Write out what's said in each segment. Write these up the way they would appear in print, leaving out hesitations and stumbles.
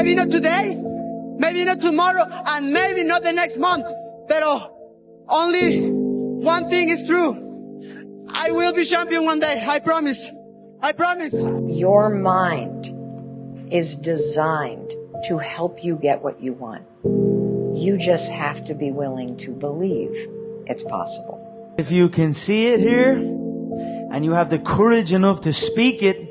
Maybe not today, maybe not tomorrow, and maybe not the next month. Pero only one thing is true. I will be champion one day. I promise. I promise. Your mind is designed to help you get what you want. You just have to be willing to believe it's possible. If you can see it here, and you have the courage enough to speak it,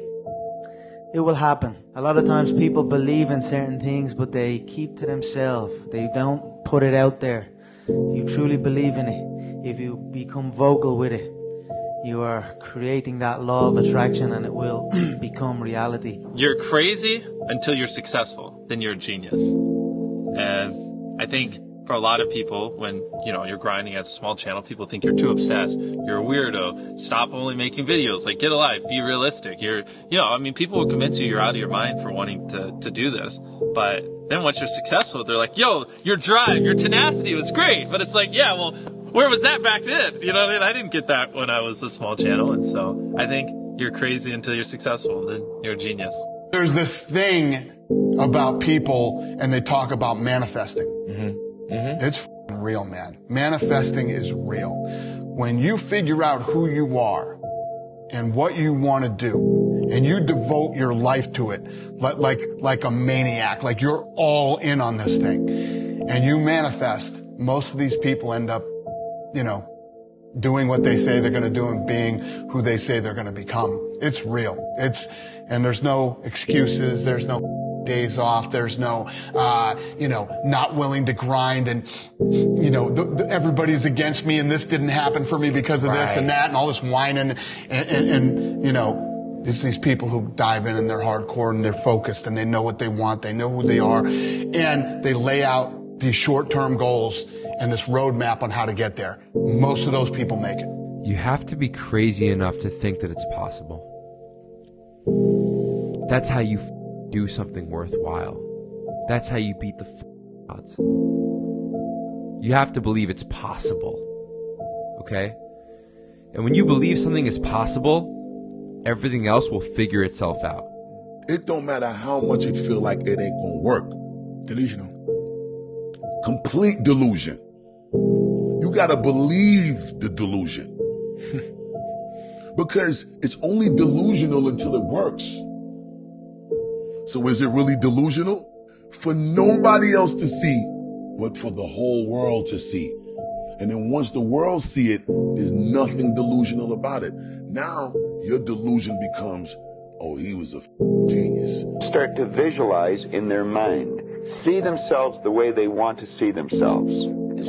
it will happen. A lot of times people believe in certain things, but they keep to themselves. They don't put it out there. If you truly believe in it, if you become vocal with it, you are creating that law of attraction, and it will become reality. You're crazy until you're successful. Then you're a genius. And I think for a lot of people, when you're grinding as a small channel, people think you're too obsessed. You're a weirdo. Stop only making videos. Like, get a life. Be realistic. People will convince you're out of your mind for wanting to do this. But then once you're successful, they're like, yo, your drive, your tenacity was great. But it's like, yeah, well, where was that back then? You know what I mean? I didn't get that when I was a small channel. And so I think you're crazy until you're successful. Then you're a genius. There's this thing about people, and they talk about manifesting. It's real, man. Manifesting is real. When you figure out who you are and what you want to do, and you devote your life to it like a maniac, like you're all in on this thing, and you manifest, most of these people end up, doing what they say they're going to do and being who they say they're going to become. It's real. And there's no excuses. There's no days off. There's no, not willing to grind, and, everybody's against me, and this didn't happen for me because of this and that, and all this whining, and it's these people who dive in and they're hardcore and they're focused and they know what they want. They know who they are, and they lay out these short-term goals and this roadmap on how to get there. Most of those people make it. You have to be crazy enough to think that it's possible. That's how you do something worthwhile. That's how you beat the odds. You have to believe it's possible. Okay? And when you believe something is possible, everything else will figure itself out. It don't matter how much it feel like it ain't gonna work. Delusional. Complete delusion. You gotta believe the delusion. Because it's only delusional until it works. So is it really delusional? For nobody else to see, but for the whole world to see. And then once the world see it, there's nothing delusional about it. Now your delusion becomes, oh, he was a genius. Start to visualize in their mind. See themselves the way they want to see themselves.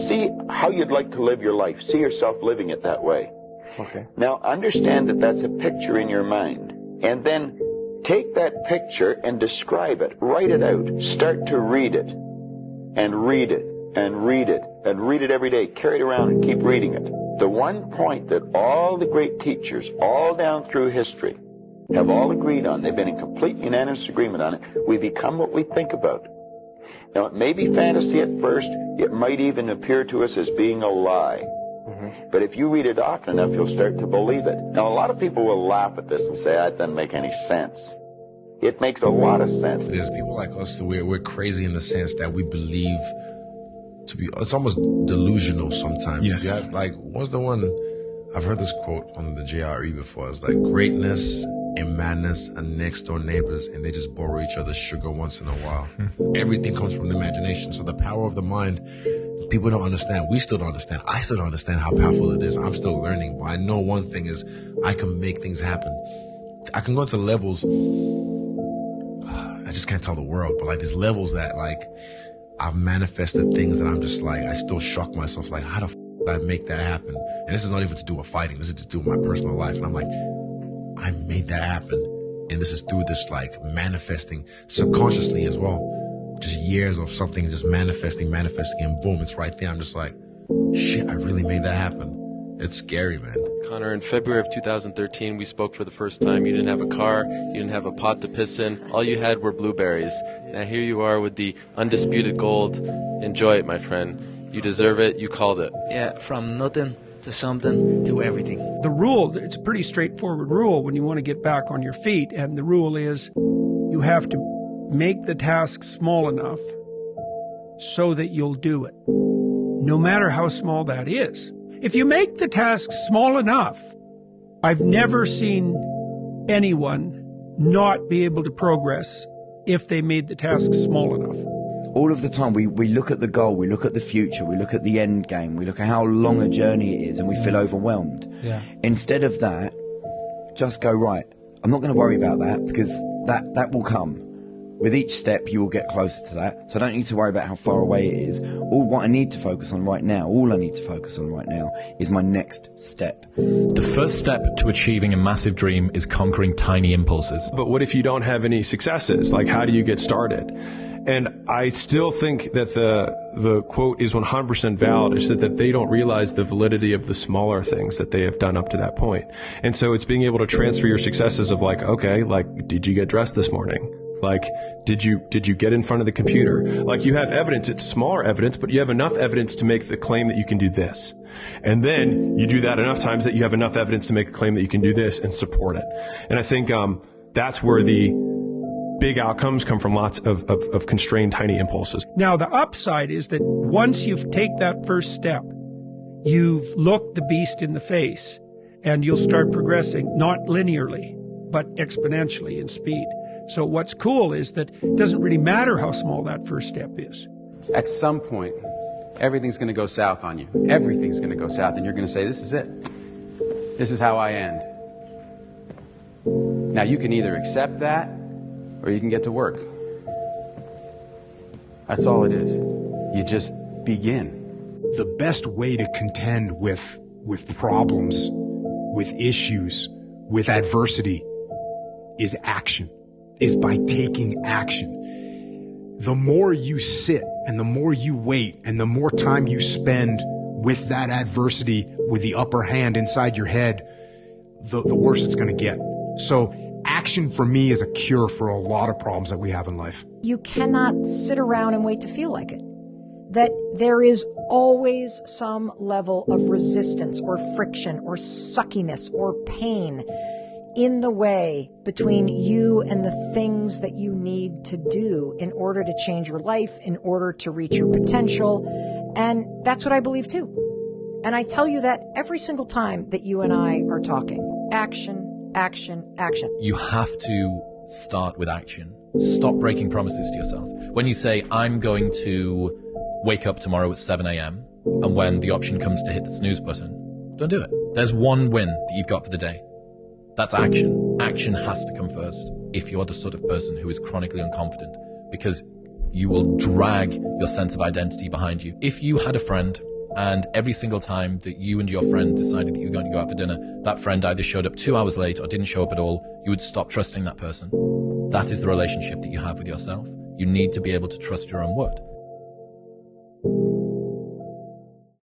See how you'd like to live your life. See yourself living it that way. Okay. Now understand that that's a picture in your mind. And then take that picture and describe it. Write it out. Start to read it. And read it. And read it. And read it every day. Carry it around and keep reading it. The one point that all the great teachers, all down through history, have all agreed on, they've been in complete unanimous agreement on it, we become what we think about. Now, it may be fantasy at first. It might even appear to us as being a lie. But if you read it often enough, you'll start to believe it. Now, a lot of people will laugh at this and say, that doesn't make any sense. It makes a lot of sense. There's people like us, we're crazy in the sense that we believe to be, it's almost delusional sometimes. Yes. Yeah, like, what's the one, I've heard this quote on the JRE before. It's like, greatness and madness are next door neighbors, and they just borrow each other's sugar once in a while. Everything comes from the imagination. So the power of the mind, people don't understand. We still don't understand. I still don't understand how powerful it is. I'm still learning. But I know one thing is I can make things happen. I can go to levels, I just can't tell the world, but like there's levels that like I've manifested things that I'm just like, I still shock myself, like how the did I make that happen? And this is not even to do with fighting. This is to do with my personal life. And I'm like, I made that happen. And this is through this like manifesting subconsciously as well. Just years of something just manifesting, and boom, it's right there. I'm just like, shit, I really made that happen. It's scary, man. Connor, in February of 2013, we spoke for the first time. You didn't have a car. You didn't have a pot to piss in. All you had were blueberries. Now here you are with the undisputed gold. Enjoy it, my friend. You deserve it. You called it. Yeah, from nothing to something to everything. The rule, it's a pretty straightforward rule when you want to get back on your feet. And the rule is you have to make the task small enough so that you'll do it, no matter how small that is. If you make the task small enough, I've never seen anyone not be able to progress if they made the task small enough. All of the time, we look at the goal, we look at the future, we look at the end game, we look at how long a journey it is, and we feel overwhelmed. Yeah. Instead of that, just go, right, I'm not going to worry about that, because that will come. With each step, you will get closer to that. So I don't need to worry about how far away it is. All I need to focus on right now is my next step. The first step to achieving a massive dream is conquering tiny impulses. But what if you don't have any successes? Like, how do you get started? And I still think that the quote is 100% valid, is that they don't realize the validity of the smaller things that they have done up to that point. And so it's being able to transfer your successes of like, okay, like, did you get dressed this morning? Like, did you get in front of the computer? Like, you have evidence, it's smaller evidence, but you have enough evidence to make the claim that you can do this. And then you do that enough times that you have enough evidence to make a claim that you can do this and support it. And I think that's where the big outcomes come from, lots of constrained tiny impulses. Now, the upside is that once you've taken that first step, you've looked the beast in the face, and you'll start progressing, not linearly, but exponentially in speed. So what's cool is that it doesn't really matter how small that first step is. At some point, everything's going to go south on you. Everything's going to go south, and you're going to say, this is it. This is how I end. Now, you can either accept that, or you can get to work. That's all it is. You just begin. The best way to contend with problems, with issues, with adversity is action, is by taking action. The more you sit and the more you wait and the more time you spend with that adversity, with the upper hand inside your head, the worse it's going to get. So action for me is a cure for a lot of problems that we have in life. You cannot sit around and wait to feel like it. That there is always some level of resistance or friction or suckiness or pain in the way between you and the things that you need to do in order to change your life, in order to reach your potential. And that's what I believe too. And I tell you that every single time that you and I are talking. Action, action, action. You have to start with action. Stop breaking promises to yourself. When you say, I'm going to wake up tomorrow at 7 a.m., and when the option comes to hit the snooze button, don't do it. There's one win that you've got for the day. That's action. Action has to come first if you're the sort of person who is chronically unconfident, because you will drag your sense of identity behind you. If you had a friend and every single time that you and your friend decided that you were going to go out for dinner, that friend either showed up 2 hours late or didn't show up at all, you would stop trusting that person. That is the relationship that you have with yourself. You need to be able to trust your own word.